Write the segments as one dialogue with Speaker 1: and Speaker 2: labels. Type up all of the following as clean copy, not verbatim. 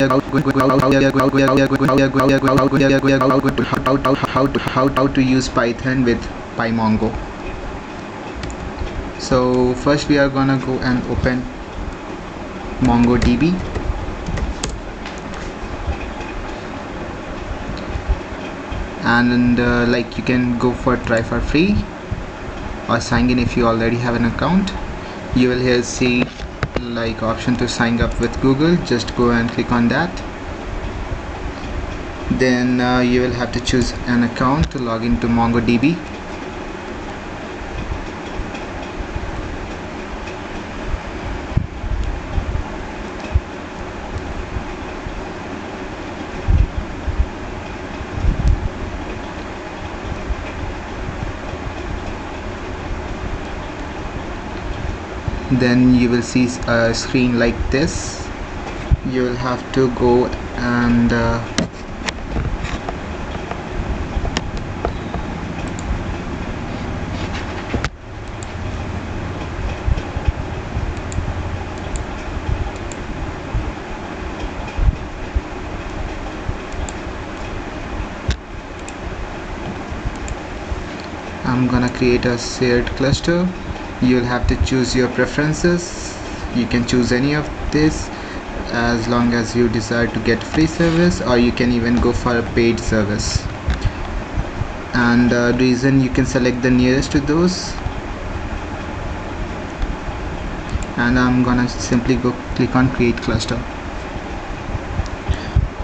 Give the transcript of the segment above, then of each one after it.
Speaker 1: how to use Python with PyMongo. So first we are gonna go and open MongoDB. And like you can go for try for free or sign in if you already have an account. You will here see like option to sign up with Google. Just go and click on that. Then you will have to choose an account to log into MongoDB. Then you will see a screen like this. You will have to go and I'm gonna create a shared cluster. You'll have to choose your preferences. You can choose any of this as long as you desire to get free service, or you can even go for a paid service. And the reason you can select the nearest to those, and I'm gonna simply go click on create cluster.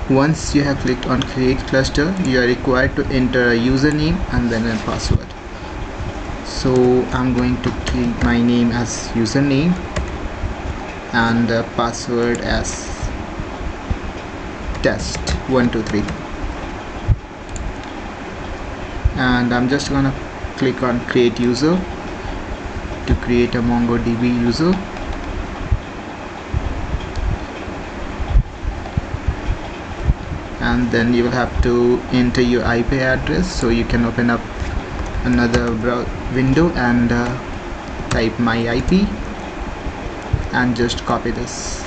Speaker 1: Once you have clicked on create cluster, you are required to enter a username and then a password. So I'm going to keep my name as username and password as test123, and I'm just gonna click on create user to create a MongoDB user. And then you will have to enter your IP address, so you can open up another window and type my IP and just copy this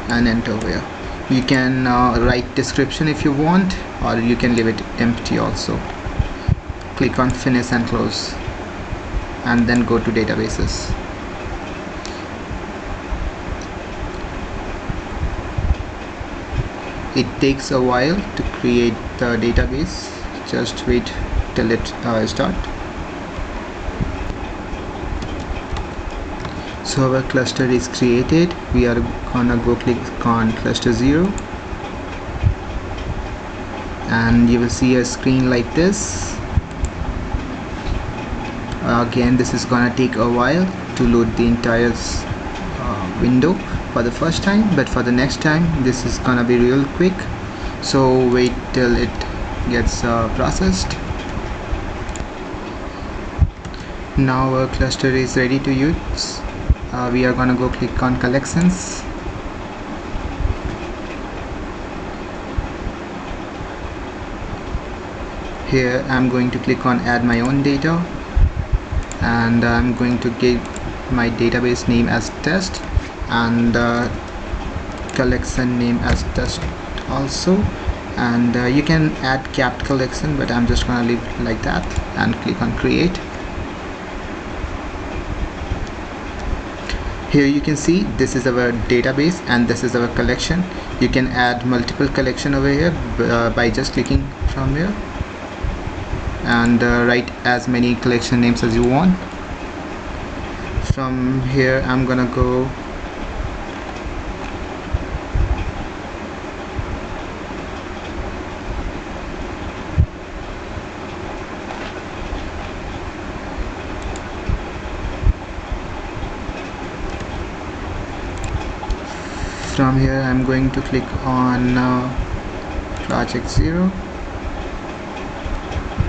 Speaker 1: and enter here. You can write description if you want, or you can leave it empty also. Click on finish and close, and then go to databases. It takes a while to create the database. Just wait till it start. So our cluster is created. We are gonna go click on cluster 0, and you will see a screen like this. Again, this is gonna take a while to load the entire window for the first time, but for the next time this is gonna be real quick. So wait till it gets processed. Now our cluster is ready to use. We are gonna go click on collections. Here I'm going to click on add my own data, and I'm going to give my database name as test and collection name as test also. And you can add capped collection, but I'm just gonna leave it like that, and click on create. Here you can see this is our database and this is our collection. You can add multiple collection over here by just clicking from here, and write as many collection names as you want. From here I'm gonna go from here I'm going to click on project 0,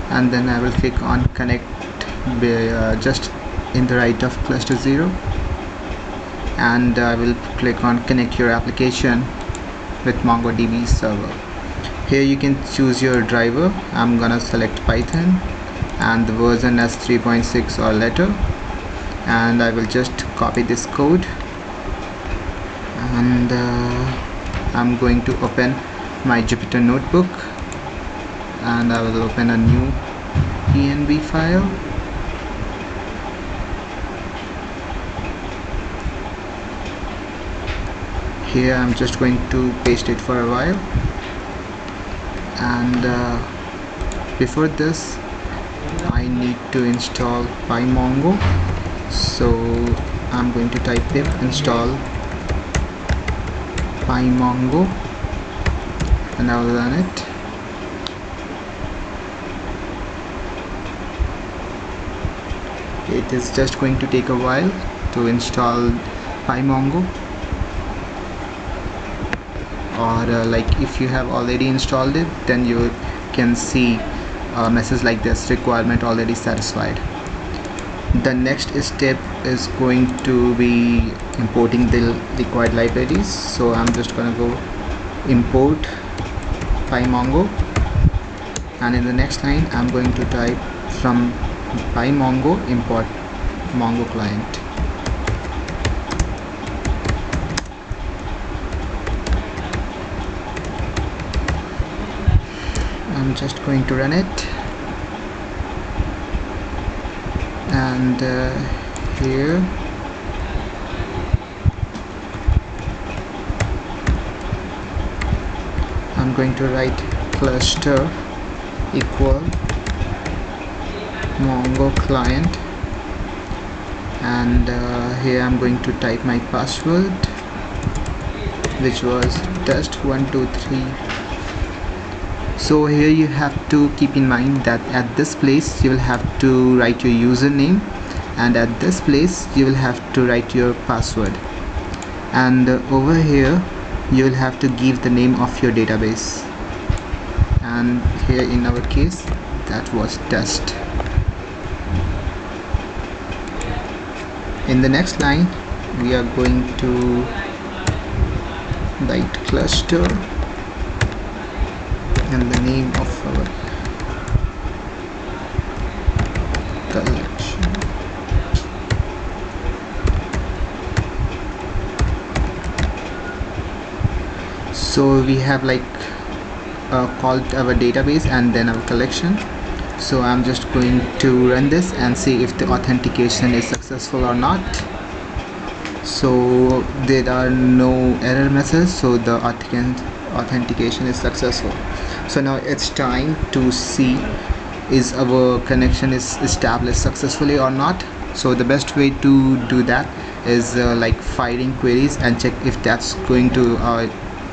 Speaker 1: and then I will click on connect just in the right of cluster 0, and I will click on connect your application with MongoDB server. Here you can choose your driver. I'm gonna select Python and the version as 3.6 or later, and I will just copy this code and I'm going to open my Jupyter notebook, and I will open a new PNB file. Here I'm just going to paste it for a while, and before this I need to install PyMongo, so I'm going to type pip install PyMongo and I will run it. It is just going to take a while to install PyMongo, or like if you have already installed it, then you can see a message like this: requirement already satisfied. The next step is going to be importing the required libraries, so I'm just gonna go import PyMongo, and in the next line I'm going to type from PyMongo import Mongo client. I'm just going to run it, and here I'm going to write cluster equal Mongo client, and here I'm going to type my password, which was test123. So here you have to keep in mind that at this place you will have to write your username, and at this place you will have to write your password, and over here you will have to give the name of your database, and here in our case that was test. In the next line we are going to write cluster and the name of our collection. So we have like called our database and then our collection. So I'm just going to run this and see if the authentication is successful or not. So there are no error messages, so the authentication is successful. So now it's time to see is our connection is established successfully or not. So the best way to do that is like firing queries and check if that's going to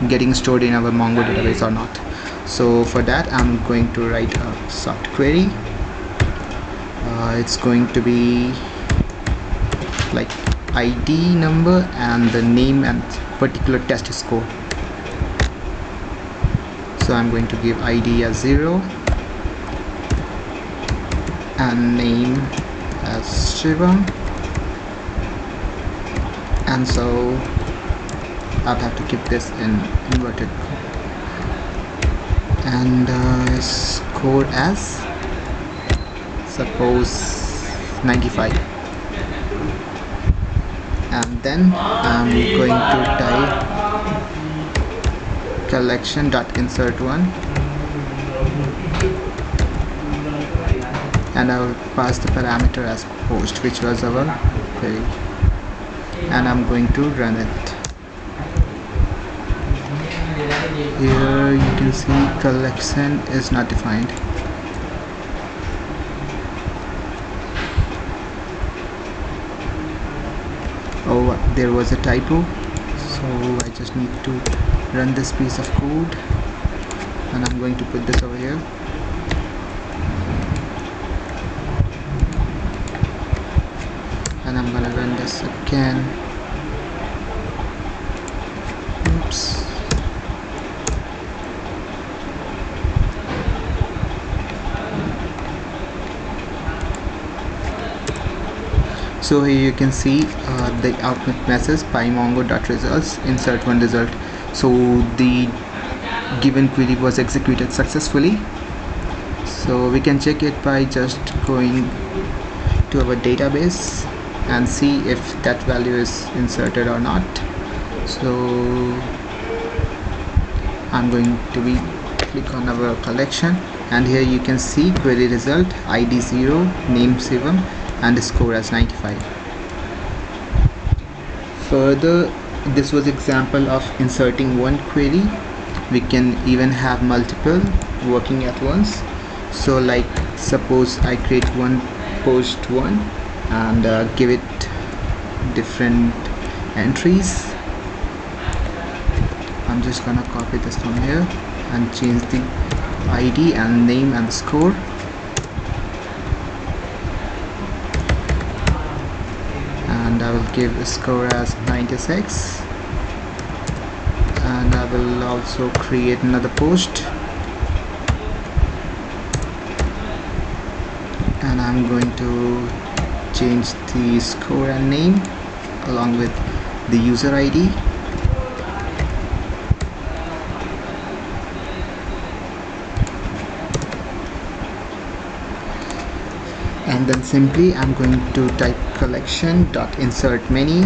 Speaker 1: getting stored in our Mongo database or not. So for that I'm going to write a soft query. It's going to be like ID number and the name and particular test score. So I'm going to give ID as 0 and name as Shiva, and so I'll have to keep this in inverted, and score as suppose 95, and then I'm going to type collection.insert1, and I will pass the parameter as post, which was our query, and I'm going to run it. Here you can see collection is not defined. Oh, there was a typo, so I just need to run this piece of code, and I'm going to put this over here. And I'm gonna run this again. Oops. So here you can see the output message pymongo.results insert one result. So the given query was executed successfully. So we can check it by just going to our database and see if that value is inserted or not. So I'm going to click on our collection, and here you can see query result ID 0, name 7, and score as 95. Further, this was example of inserting one query. We can even have multiple working at once. So like suppose I create one post 1 and give it different entries. I'm just gonna copy this from here and change the ID and name and score. And I will give the score as 96, and I will also create another post, and I'm going to change the score and name along with the user ID. And then simply I'm going to type collection.insert many,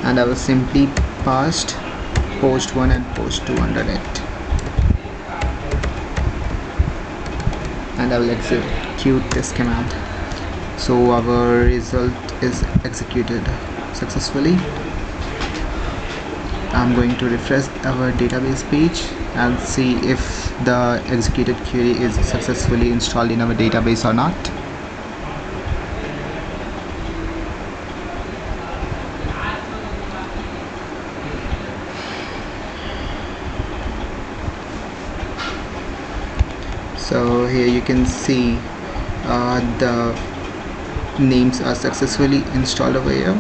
Speaker 1: and I will simply pass post 1 and post 2 under it, and I will execute this command. So our result is executed successfully. I'm going to refresh our database page and see if the executed query is successfully installed in our database or not. So here you can see the names are successfully installed over here.